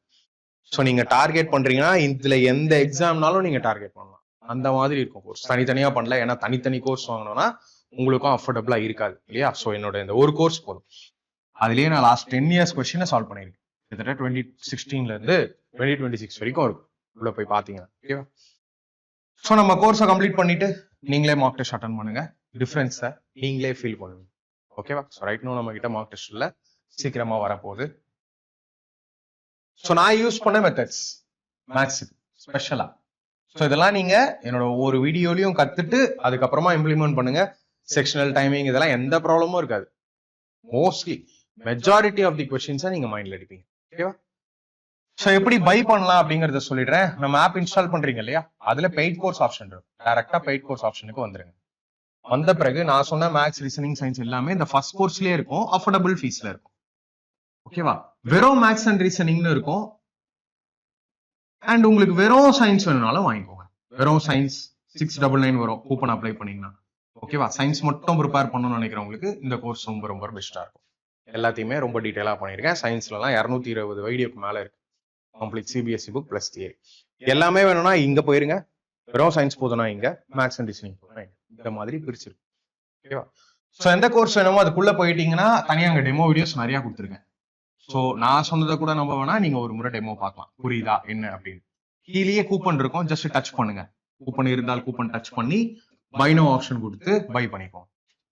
ஸோ நீங்க டார்கெட் பண்றீங்கன்னா இதுல எந்த எக்ஸாம்னாலும் நீங்க டார்கெட் பண்ணலாம். அந்த மாதிரி இருக்கும் கோர்ஸ். தனித்தனியா பண்ணல. ஏன்னா தனித்தனி கோர்ஸ் வாங்கணும்னா உங்களுக்கும் அஃபோர்டபுளா இருக்காது இல்லையா? ஸோ என்னோட இந்த ஒரு கோர்ஸ் போதும். அதுலயே நான் லாஸ்ட் 10 years கொஸ்டினை சால்வ் பண்ணிருக்கேன். கிட்டத்தட்ட 2016ல இருந்து 2026 வரைக்கும் இருக்கும். உள்ள போய் பாத்தீங்கன்னா ஓகேவா? ஸோ நம்ம கோர்ஸை கம்ப்ளீட் பண்ணிட்டு நீங்களே மார்க் டெஸ்ட் அட்டன் பண்ணுங்க. டிஃபரன்ஸை நீங்களே ஃபீல் பண்ணுங்க. ஓகேவா? ஸோ ரைட் நோ நம்ம கிட்ட மார்க் டெஸ்ட்ல சீக்கிரமா வரப்போகுது. ஸோ நான் யூஸ் பண்ண மெத்தட்ஸ் மேத்ஸ் ஸ்பெஷலா. ஸோ இதெல்லாம் நீங்க என்னோட ஒவ்வொரு வீடியோலையும் கத்துட்டு அதுக்கப்புறமா இம்ப்ளிமெண்ட் பண்ணுங்க. செக்ஷனல் டைமிங் இதெல்லாம் எந்த ப்ராப்ளமும் இருக்காது. மோஸ்ட்லி மெஜாரிட்டி ஆஃப் தி கொஸ்டின்ஸை நீங்க மைண்ட்ல எடுப்பீங்க. ஓகேவா? ஸோ எப்படி பை பண்ணலாம் அப்படிங்கறத சொல்லிடுறேன். நம்ம ஆப் இன்ஸ்டால் பண்றீங்க இல்லையா? அதுல பெய்ட் கோர்ஸ் ஆப்ஷன் இருக்கும். டைரக்டா பெய்ட் கோர்ஸ் ஆப்ஷனுக்கு வந்துருங்க. வந்த பிறகு நான் சொன்ன மேத்ஸ், ரீசனிங், சயின்ஸ் எல்லாமே இந்த ஃபர்ஸ்ட் கோர்ஸ்லயே இருக்கும். அஃபோர்டபுள் ஃபீஸ்ல இருக்கும். ஓகேவா? வெறும் மேத்ஸ் அண்ட் ரீசனிங்னு இருக்கும். அண்ட் உங்களுக்கு வெறும் சயின்ஸ் வேணும்னாலும் வாங்கிக்கோங்க. வெறும் சயின்ஸ் 699 வரும் கூப்பன் அப்ளை பண்ணீங்கன்னா. ஓகேவா? சயின்ஸ் மட்டும் ப்ரிப்பேர் பண்ணணும்னு நினைக்கிறவங்களுக்கு இந்த கோர்ஸ் ரொம்ப ரொம்ப பெஸ்டா இருக்கும். எல்லாத்தையுமே ரொம்ப டீட்டெயிலா பண்ணிருக்கேன். சயின்ஸ்லாம் 220 வீடியோக்கு மேல இருக்கு. Complete CBSE book plus theory. எல்லாமே வேணும்னா இங்க போயிருங்க. வெறும் சயின்ஸ் போதுனா இங்க, மேத்ஸ் அண்ட் ரீசனிங் போதுனா இந்த மாதிரி பிரிச்சிருக்கு. ஓகேவா? ஸோ எந்த கோர்ஸ் வேணுமோ அதுக்குள்ள போயிட்டீங்கன்னா தனியாக அங்கே டெமோ வீடியோஸ் நிறைய கொடுத்துருக்கேன். ஸோ நான் சொன்னதை கூட நம்ம வேணா நீங்க ஒரு முறை டெமோ பார்க்கலாம், புரியுதா என்ன அப்படின்னு. கீழே கூப்பன் இருக்கும், ஜஸ்ட் டச் பண்ணுங்க. கூப்பன் இருந்தால் கூப்பன் டச் பண்ணி பை நோ ஆப்ஷன் கொடுத்து பை பண்ணிக்கோங்க.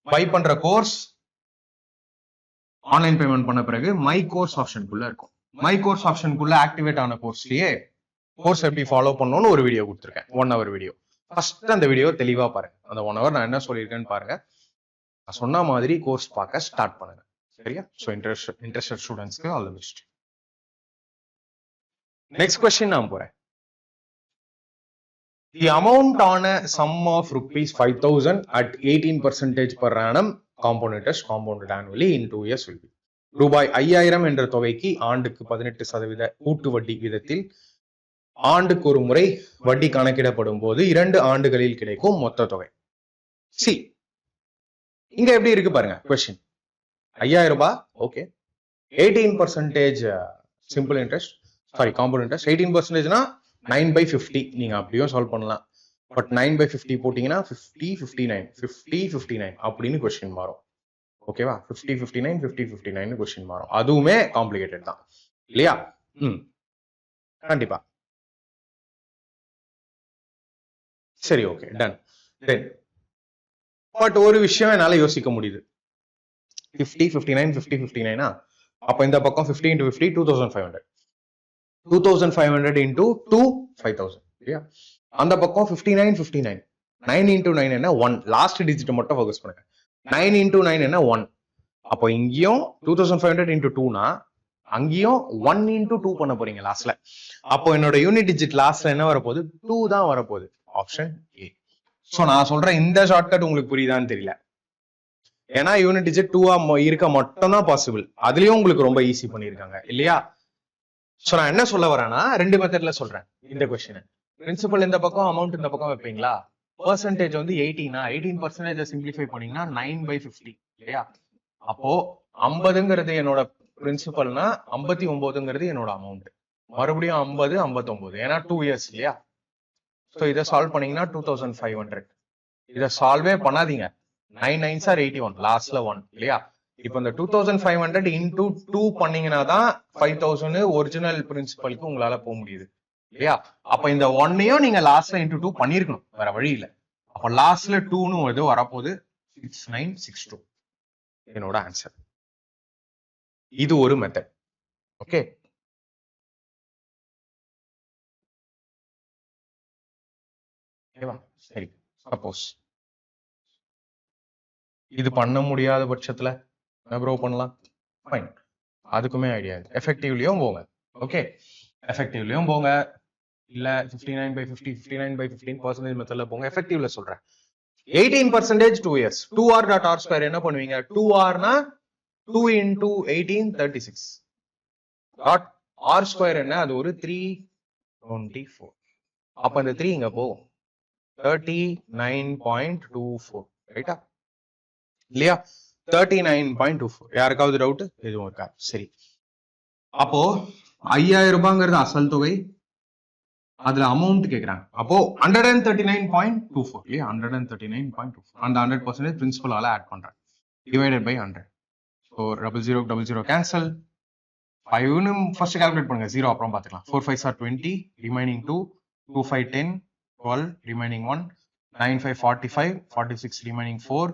பை பண்ற கோர்ஸ் ஆன்லைன் பேமெண்ட் பண்ண பிறகு மை கோர்ஸ் ஆப்ஷனுக்குள்ள இருக்கும். மை கோர்ஸ் ஆப்ஷனுக்குள்ள ஆக்டிவேட் ஆன கோர்ஸ்லயே கோர்ஸ் எப்படி ஃபாலோ பண்ணணும்னு ஒரு வீடியோ கொடுத்துருக்கேன், 1 hour வீடியோ. ஃபர்ஸ்ட் அந்த வீடியோ தெளிவா பாருங்க. அந்த 1 hour நான் என்ன சொல்லியிருக்கேன்னு பாருங்க. நான் சொன்ன மாதிரி கோர்ஸ் பார்க்க ஸ்டார்ட் பண்ணுங்க. சரியா? ஸோ இன்ட்ரெஸ்டட் ஸ்டூடெண்ட்ஸ்க்கு all the best. Next question நான் போறேன். The amount on a sum of rupees 5,000 at 18% per annum compound interest compounded annually in 2 years will be ரூபாய் 5000 என்ற தொகைக்கு ஆண்டுக்கு 18% கூட்டு வட்டி விதத்தில் ஆண்டுக்கு ஒரு முறை வட்டி கணக்கிடப்படும் போது 2 ஆண்டுகளில் கிடைக்கும் மொத்த தொகை. சி இங்க எப்படி இருக்கு பாருங்க கொஸ்டின். 5000 ரூபாய், okay. 18% simple interest, sorry compound interest. 18%னா 9/50 நீங்க அப்படியும் சால்வ் பண்ணலாம். பட் 9/50 போட்டீங்கன்னா 50 59 50 59 அப்படின்னு கொஸ்டின் மாறும். ஓகேவா? 50 59 50 59 கொஸ்டின் மாறும். அதுவுமே காம்ப்ளிகேட்டட் தான் இல்லையா? கண்டிப்பா. சரி, ஓகே, டன். தென் பட் ஒரு விஷயம் என்னால யோசிக்க முடியுது. 50 59 50 59 அப்ப இந்த பக்கம் 50 into 50 2500 2500 into 2 5000 இல்லையா? அந்த பக்கம் 59 59 9 into 9 என்ன 1. லாஸ்ட் டிஜிட் மட்டும் ஃபோக்கஸ் பண்ணுங்க. 9 into 9 என்ன 1. அப்போ இங்கேயும் 2500 into 2னா அங்கேயும் 1 into 2 பண்ண போறீங்க லாஸ்ட்ல. அப்போ என்னோட யூனிட் டிஜிட் லாஸ்ட்ல என்ன வரப்போகுது? 2 தான் வரப்போகுது. Option A. சோ நான் சொல்றேன் இந்த ஷார்ட்கட் உங்களுக்கு புரியுதான்னு தெரியல. ஏன்னா யூனிட் டிஜிட் 2 இருக்க மட்டும் தான் பாசிபிள். அதுலயும் உங்களுக்கு ரொம்ப ஈஸி பண்ணிருக்காங்க இல்லையா? சோ நான் என்ன சொல்ல வரேன்னா 2 மெத்தட்ல சொல்றேன் இந்த கொஸ்டின். பிரின்சிபல் இந்த பக்கம், அமௌண்ட் இந்த பக்கம் வைப்பீங்களா? பெர்சன்டேஜ் வந்து 18% சிம்பிளிஃபை பண்ணீங்கன்னா 9/50 இல்லையா? அப்போ 50ங்கிறது என்னோட பிரின்சிபல்னா 59ங்கிறது என்னோட அமௌண்ட். மறுபடியும் 50 59 ஏன்னா 2 years இல்லையா? ஸோ இதை சால்வ் பண்ணீங்கன்னா 2500. இதை சால்வே பண்ணாதீங்க. 9 9s are 81 லாஸ்ட்ல 1 இல்லையா? இப்போ இந்த 2500 into 2 பண்ணீங்கன்னா தான் 5000 ஒரிஜினல் பிரின்சிபலுக்கு உங்களால போக முடியுது இல்லையா? அப்ப இந்த 1ஐயும் நீங்க லாஸ்ட்ல into 2 பண்ணிருக்கணும், வேற வழி இல்ல. அப்ப லாஸ்ட்ல 2ன்னு எது வரப்போகுது? 6962 என்னோட ஆன்சர். இது ஒரு மெத்தட். ஓகே, சரி. சப்போஸ் இது பண்ண முடியாத பட்சத்துல என்ன ப்ரோ பண்ணலாம்? ஃபைன், அதுக்குமே ஐடியா இருக்கு. எஃபெக்டிவ்லயும் போங்க. ஓகே, எஃபெக்டிவ்லயும் போங்க. இல்ல 59/50 59/15% மெத்தட்ல போங்க. எஃபெக்டிவ்ல சொல்றேன். 18% 2 years 2r.r² என்ன பண்ணுவீங்க? 2r-னா 2 into 18 36 டாட் r² என்ன? அது ஒரு 324. அப்ப இந்த 3 இங்க போகும். 39.24 ரைட்டா இல்லையா? 39.24. யாருக்காவது டவுட் எதுவும் இருக்கா? சரி, அப்போ 5000 ரூபாய்ங்கிறது அசல் தொகை, அதுல அமௌண்ட் கேக்குறாங்க. அப்போ 139.24 இல்லையா? 139.24 அந்த 100% பிரின்சிபலால ஆட் பண்றேன். Divided by 100. So 00 cancel. 5ன்னு ஃபர்ஸ்ட் கால்குலேட் பண்ணுங்க, 0 அப்புறம் பார்த்துக்கலாம். 4 5s are 20, remaining 2, 2 5 10, 12, remaining 1, 9 5 45, 46 remaining 4,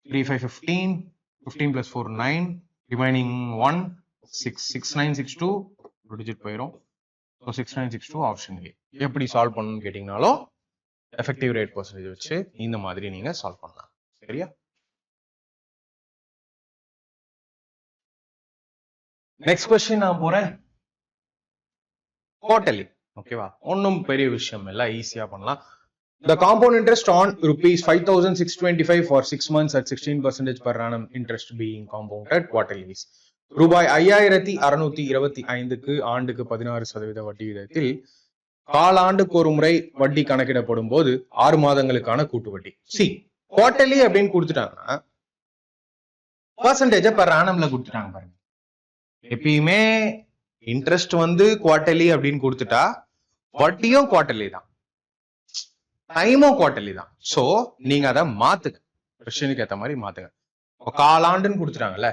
3 5 15, 15 plus 4 9, remaining 1, 6 6 9 6 2, ஒரு டிஜிட் போயிடும். So 6962 option A. எப்படி சால்வ் பண்ணணும்னு கேட்டீங்கனாலும் எஃபெக்டிவ் ரேட் பர்சன்டேஜ் வச்சு இந்த மாதிரி நீங்க சால்வ் பண்ணலாம். சரியா? நெக்ஸ்ட் क्वेश्चन நான் போறேன். குவார்ட்டர்லி. ஓகேவா? ஒன்னும் பெரிய விஷயம் இல்ல, ஈஸியா பண்ணலாம். The compound interest on rupees 5,625 for 6 months at 16% per annum interest being compounded quarterly is ரூபாய் 5625க்கு ஆண்டுக்கு 16% வட்டி விகிதத்தில் காலாண்டுக்கு ஒரு முறை வட்டி கணக்கிடப்படும் போது 6 மாதங்களுக்கான கூட்டு வட்டி. சி குவார்ட்டர்லி அப்படின்னு கொடுத்துட்டாங்கன்னா பர்சன்டேஜ் பெர் ஆனம்ல கொடுத்துட்டாங்க பாருங்க. எப்பயுமே இன்ட்ரெஸ்ட் வந்து குவார்ட்டர்லி அப்படின்னு கொடுத்துட்டா வட்டியும் குவார்ட்டர்லி தான். டைமும் குவார்டர்லி தான். சோ நீங்க அதை மாத்துங்க, கொஸ்டினுக்கு ஏத்த மாதிரி மாத்துங்க. காலாண்டுன்னு கொடுத்துட்டாங்கல்ல,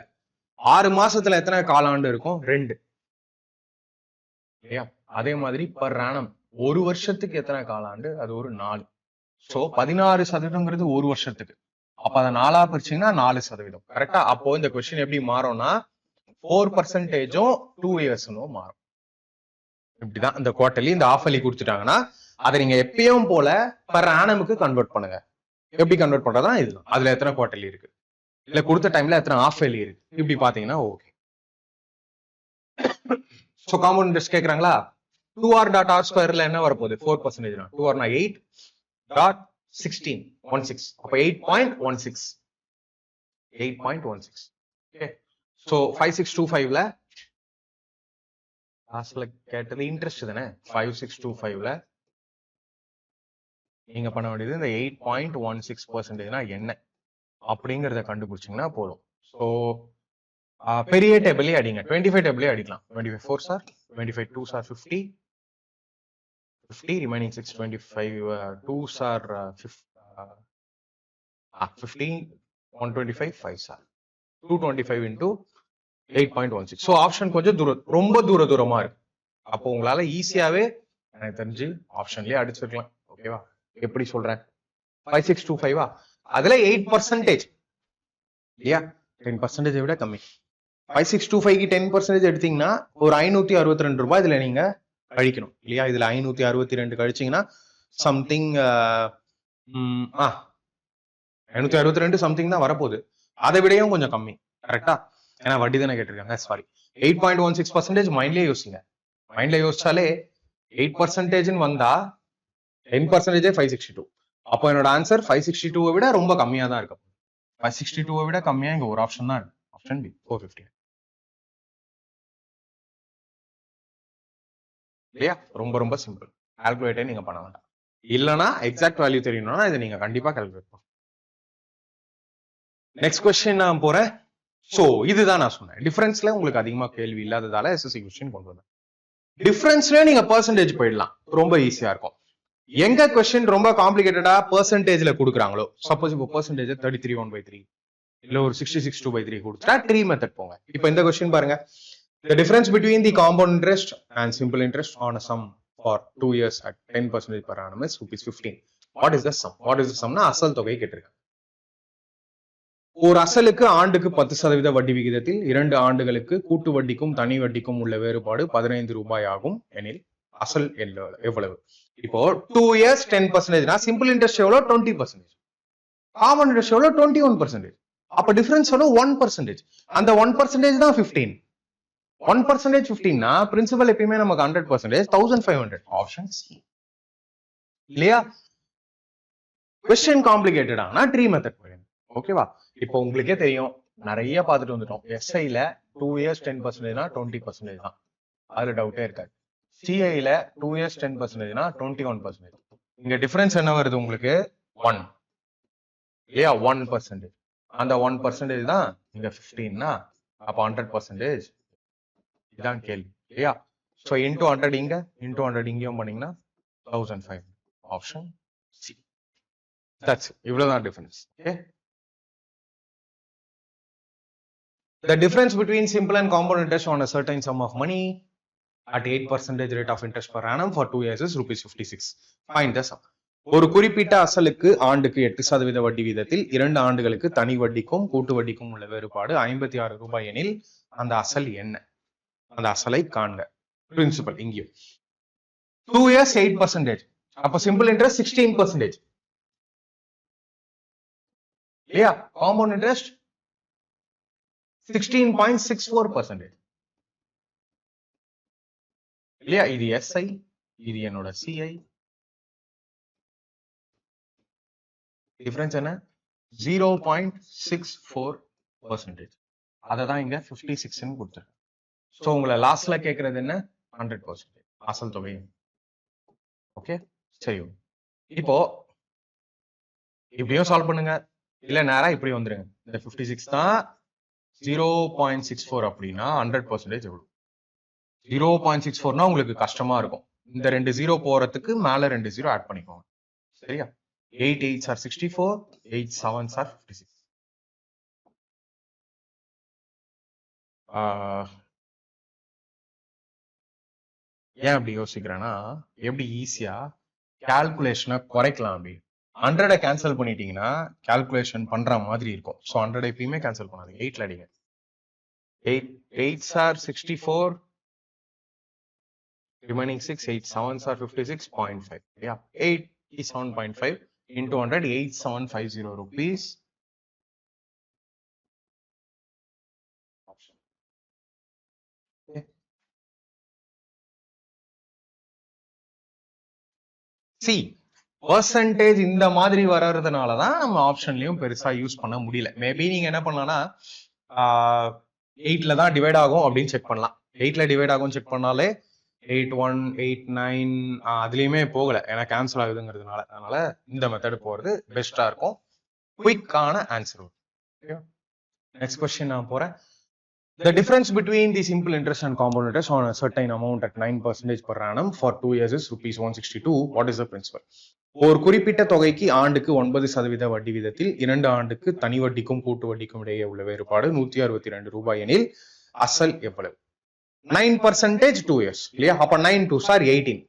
6 மாசத்துல எத்தனை காலாண்டு இருக்கும்? 2 இல்லையா? அதே மாதிரி பர் ஆனம் ஒரு வருஷத்துக்கு எத்தனை காலாண்டு? அது ஒரு 4. சோ 16% ஒரு வருஷத்துக்கு. அப்ப அதை 4ஆ பிரிச்சீங்கன்னா 4%. கரெக்டா? அப்போ இந்த கொஸ்டின் எப்படி மாறும்னா 4% 2 years மாறும். இப்படிதான் இந்த குவார்டர்லி இந்த ஆஃபர்லி கொடுத்துட்டாங்கன்னா அதை நீங்க எப்பயும் போல பர் ஆனமுக்கு கன்வெர்ட் பண்ணுங்க. எப்படி கன்வெர்ட் பண்றதுனா இதுதான். அதுல எத்தனை குவார்டர்லி இருக்கு, இல்ல கொடுத்த டைம்ல எத்தனை ஆஃப் இயர்லி இருக்கு, இப்படி பாத்தீங்கன்னா ஓகே. சோ காம்பவுண்ட் இன்ட்ரெஸ்ட் கேக்குறாங்களா? 2r.r² என்ன வரப்போகுது? 4%. 2r 8.16 அப்ப 8.16. 8.16. ஓகே. சோ 5625ல லாஸ்ட்ல கேட்டது இன்ட்ரெஸ்ட் தானே. 5625ல நீங்க பண்ண வேண்டியது இந்த 8.16%னா என்ன அப்படிங்கறத கண்டுபிடிச்சீங்கன்னா போதும். சோ பெரிய டேபிளே அடிங்க, 25 டேபிளே அடிக்கலாம். 25 4s are 25 2s are 50 remaining 6 25 2s are 15 125 5s are 225 into 8.16. So option கொஞ்சம் ரொம்ப தூரமா இருக்கு. அப்போ உங்களால ஈஸியாவே எனக்கு தெரிஞ்சு ஆப்ஷன்லயே அடிச்சிருக்கலாம். ஓகேவா? எப்படி சொல்றேன்? 5625 அதுல 8% இல்லையா? 10% விட கம்மி. 5625க்கு 10% எடுத்தீங்கன்னா ஒரு 562 ரூபாய் இதுல நீங்க கழிக்கணும் இல்லையா? இதுல 562 கழிச்சீங்கன்னா சம்திங் 562 சம்திங் தான் வரப்போகுது. அதை விடையும் கொஞ்சம் கம்மி. கரெக்டா? ஏன்னா வட்டி தானே கேட்டிருக்காங்க. சாரி, 8.16% மைண்ட்லயே யோசிங்க. மைண்ட்ல யோசிச்சாலே 8% வந்தா 10% 562. அப்போ என்னோட ஆன்சர் 562 விட ரொம்ப கம்மியா தான் இருக்கும். 562 விட கம்மியா இங்க ஒரு ஆப்ஷன் தான் இருக்கு. Option B 450. இல்லையா? ரொம்ப சிம்பிள். கால்குலேட்டே நீங்க பண்ண வேண்டாம். இல்லனா எக்ஸாக்ட் வேல்யூ தெரியணும்னா இதை நீங்க கண்டிப்பா கால்குலேட் பண்ணணும். நெக்ஸ்ட் क्वेश्चन நான் போறேன். சோ இதுதான் நான் சொன்னேன். டிஃபரன்ஸ்ல உங்களுக்கு அதிகமா கேள்வி இல்லாததால எஸ்எஸ்சி क्वेश्चन கொண்டு வந்தேன். டிஃபரன்ஸ்ல நீங்க பெர்சன்டேஜ் போயிடலாம், ரொம்ப ஈஸியா இருக்கும். எங்க क्वेश्चन ரொம்ப காம்ப்ளிகேட்டடா பெர்சன்டேஜ்ல கொடுக்குறாங்களோ, சப்போஸ் இப்போ பெர்சன்டேஜ் 33 1/3 இல்ல ஒரு 66 2/3 கொடுத்தா ட்ரீ மெத்தட் போங்க. இப்போ இந்த क्वेश्चन பாருங்க. The difference between the compound interest and simple interest on a sum for 2 years at 10% per annum is ₹15. What is the sum? What is the sum? னா அசல் தொகை கேட்டிருக்காங்க. ஒரு அசலுக்கு ஆண்டுக்கு 10% வட்டி விகிதத்தில் 2 ஆண்டுகளுக்கு கூட்டு வட்டிக்கும் தனி வட்டிக்கும் உள்ள வேறுபாடு 15 ரூபாய் ஆகும் எனில் அசல் எவ்வளவு? இப்போ 2 years 10%னா சிம்பிள் இன்ட்ரெஸ்ட் எவ்வளவு? 20%. காமன் இன்ட்ரெஸ்ட் எவ்வளவு? 21%. அப்ப டிஃபரன்ஸ் எவ்வளவு? 1%. அந்த 1% தான் 15. 1% 15னா பிரின்சிபல் எப்பயுமே நமக்கு 100%, 1500. Option C. இல்லையா? क्वेश्चन காம்ப்ளிகேட்டட் ஆனா ட்ரீ மெத்தட் போயிடுங்க. ஓகேவா? இப்போ உங்களுக்கே தெரியும், நிறைய பார்த்துட்டு வந்துட்டோம். எஸ்ஐல 2 years 10%னா 20% தான், அதுல டவுட்டே இருக்காது. சிஐல 2 years 10%னா 21%. இங்க டிஃபரன்ஸ் என்ன வருது உங்களுக்கு? 1 இல்லையா? 1%. அந்த 1% தான் இங்க 15னா அப்ப 100%. இதான் கேள்வி இல்லையா? சோ இன்டூ 100 இங்க, இன்டூ 100 இங்கேயும் பண்ணீங்கன்னா 1500. Option C. தட்ஸ் இவ்வளவுதான் difference. Okay. The difference between simple and compound interest on a certain sum of money at 8% rate of interest per annum for 2 years is ₹56. Find the sum. ஒரு குறிப்பிட்ட அசலுக்கு ஆண்டுக்கு 8% வட்டி வீதத்தில் 2 ஆண்டுகளுக்கு தனி வட்டிக்கும் கூட்டு வட்டிக்கும் உள்ள வேறுபாடு 56 ரூபாய் எனில் அந்த அசல் என்ன? அந்த அசலை காண்க. பிரின்சிபல் இங்கேயும் 2 years 8%. அப்ப சிம்பிள் இன்ட்ரெஸ்ட் 16%. இல்லையா? Compound interest 16.64%. இல்லையா? இது எஸ்ஐ, இது என்னோட சிஐ. டிஃபரன்ஸ் என்ன? 0.64%. அததான் இங்க 56 கொடுத்துருக்கேன். சோ உங்களை லாஸ்ட்ல கேட்கறது என்ன? 100% அசல் தொகை. ஓகே, சரி. இப்போ இப்படியும் சால்வ் பண்ணுங்க, இல்ல நேரா இப்படி வந்துருங்க. இந்த 56 தான் 0.64 அப்படின்னா 100% எவ்வளவு? 0.64னா உங்களுக்கு கஷ்டமா இருக்கும். இந்த 2 0 போறதுக்கு மேல 2 0 ஆட் பண்ணிக்கோங்க. சரியா? 8 8s are 64, 8 7s are 56. ஏன் அப்படி யோசிக்கிறேன்னா, எப்படி ஈஸியா கால்குலேஷனை குறைக்கலாம் அப்படி 100 கேன்சல் பண்ணிட்டீங்கன்னா கால்குலேஷன் பண்ற மாதிரி இருக்கும். ஸோ 100 எப்பயுமே கேன்சல் பண்ணாதீங்க, 8ல அடிங்க. 8 8s are 64, remaining 6, 8 7s are 56.5. Yeah, 87.5 into 100, 8750 rupees. C percentage இந்த மாதிரி வர்றதுனாலதான் நம்ம ஆப்ஷன்லயும் பெருசா யூஸ் பண்ண முடியல. மேபி நீங்க என்ன பண்ணலாம்னா 8ல தான் டிவைட் ஆகும் அப்படின்னு செக் பண்ணலாம். 8ல டிவைட் ஆகும் செக் பண்ணாலே 8 1 8 9 அதுலயுமே போகல, ஏன்னா கேன்சல் ஆகுதுங்கிறதுனால. அதனால இந்த மெத்தட் போறது பெஸ்டா இருக்கும், குயிக்கான ஆன்சர். நெக்ஸ்ட் கொஸ்டின் நான் போறேன். The difference between the simple interest and compound interest on a certain amount at 9% per annum for 2 years is rupees 162. What is the principle? ஒரு குறிப்பிட்ட தொகைக்கு ஆண்டுக்கு 9% வட்டி விதத்தில் 2 ஆண்டுக்கு தனி வட்டிக்கும் கூட்டு வட்டிக்கும் இடையே உள்ள வேறுபாடு 162 ரூபாய் எனில் அசல் எவ்வளவு? 9% 2 years இல்லையா? அப்ப 9 2s are 18.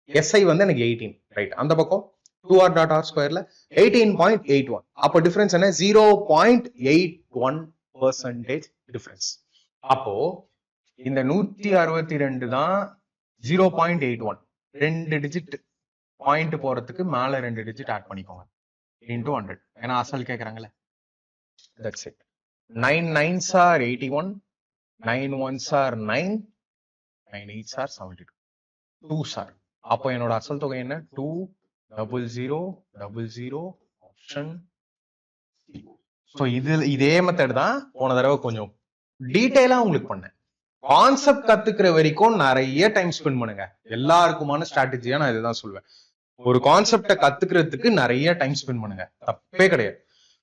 SI வந்து எனக்கு 18, ரைட்? அந்த பக்கம் 2r.r ஸ்கொயர்ல 18.81. அப்ப டிஃபரன்ஸ் என்ன? 0.81% டிஃபரன்ஸ். அப்போ இந்த 162 தான் 0.81, 2 டிஜிட் பாயிண்ட் போறதுக்கு மேல 2 டிஜிட் ஆட் பண்ணிக்கோங்க இன்டூ 100, ஏன்னா அசல் கேக்குறாங்கல்ல. That's it. 9 9s are 81, 9 1s are 9, 9 8s are 72, 2s are. அப்போ என்னோட அசல் தொகை என்ன? 20000 ஆப்ஷன். ஸோ இதே மெத்தட் தான் போன தடவை கொஞ்சம் டீடைலா உங்களுக்கு பண்ணேன். கான்செப்ட் கத்துக்கிற வரைக்கும் நிறைய டைம் ஸ்பெண்ட் பண்ணுங்க. எல்லாருக்குமான ஸ்ட்ராட்டஜியா நான் இதுதான் சொல்லுவேன். ஒரு கான்செப்டை கத்துக்கிறதுக்கு நிறைய டைம் ஸ்பெண்ட் பண்ணுங்க, தப்பே கிடையாது.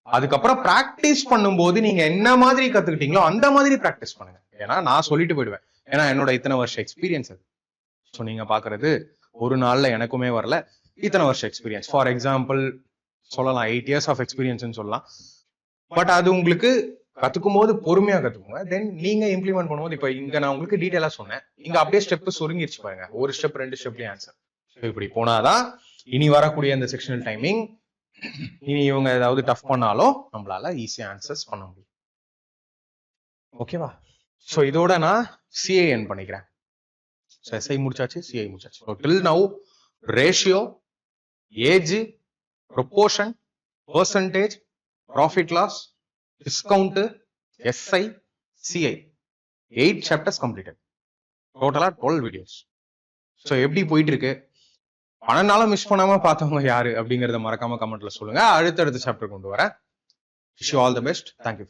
அதுக்கப்புறம் பிராக்டிஸ் பண்ணும்போது நீங்க என்ன மாதிரி கத்துக்கிட்டீங்களோ அந்த மாதிரி பிராக்டிஸ் பண்ணுங்க. ஏன்னா நான் சொல்லிட்டு போயிடுவேன், ஏன்னா என்னோட இத்தனை வருஷம் எக்ஸ்பீரியன்ஸ் அது. ஸோ நீங்க பாக்குறது ஒரு நாள்ல எனக்குமே வரல, இத்தனை வருஷம் எக்ஸ்பீரியன்ஸ். ஃபார் எக்ஸாம்பிள் சொல்லலாம் 8 years ஆஃப் எக்ஸ்பீரியன்ஸ் சொல்லலாம். பட் அது உங்களுக்கு கத்துக்கும் போது பொறுமையா கத்துக்கோங்க. தென் நீங்க இம்ப்ளிமெண்ட் பண்ணும்போது, இப்ப இங்க நான் உங்களுக்கு டீடைலா சொன்னேன், இங்க அப்படியே ஸ்டெப் சுருங்கிருச்சு பாருங்க. ஒரு ஸ்டெப் 2 ஸ்டெப்லயும் ஆன்சர். இப்படி போனாதான் இனி வரக்கூடிய இந்த செக்ஷனல் டைமிங் இனி இவங்க ஏதாவது டஃப் பண்ணாலும் நம்மளால ஈஸியா ஆன்சர்ஸ் பண்ண முடியும். ஓகேவா? சோ இதோட நான் சிஏஎன் பண்ணிக்கிறேன். எஸ்ஐ முடிச்சாச்சு, சிஐ முடிச்சாச்சு. Till now ratio, age, proportion, percentage, profit loss, discount, SI, CI 8 chapters completed. டோட்டலா 12 வீடியோஸ். ஸோ எப்படி போயிட்டு இருக்கு? 12 நாளும் மிஸ் பண்ணாம பார்த்தவங்க யாரு அப்படிங்கறத மறக்காம கமெண்ட்ல சொல்லுங்க. அடுத்தடுத்த சாப்டர் கொண்டு வரேன். Wish you all the best. Thank you.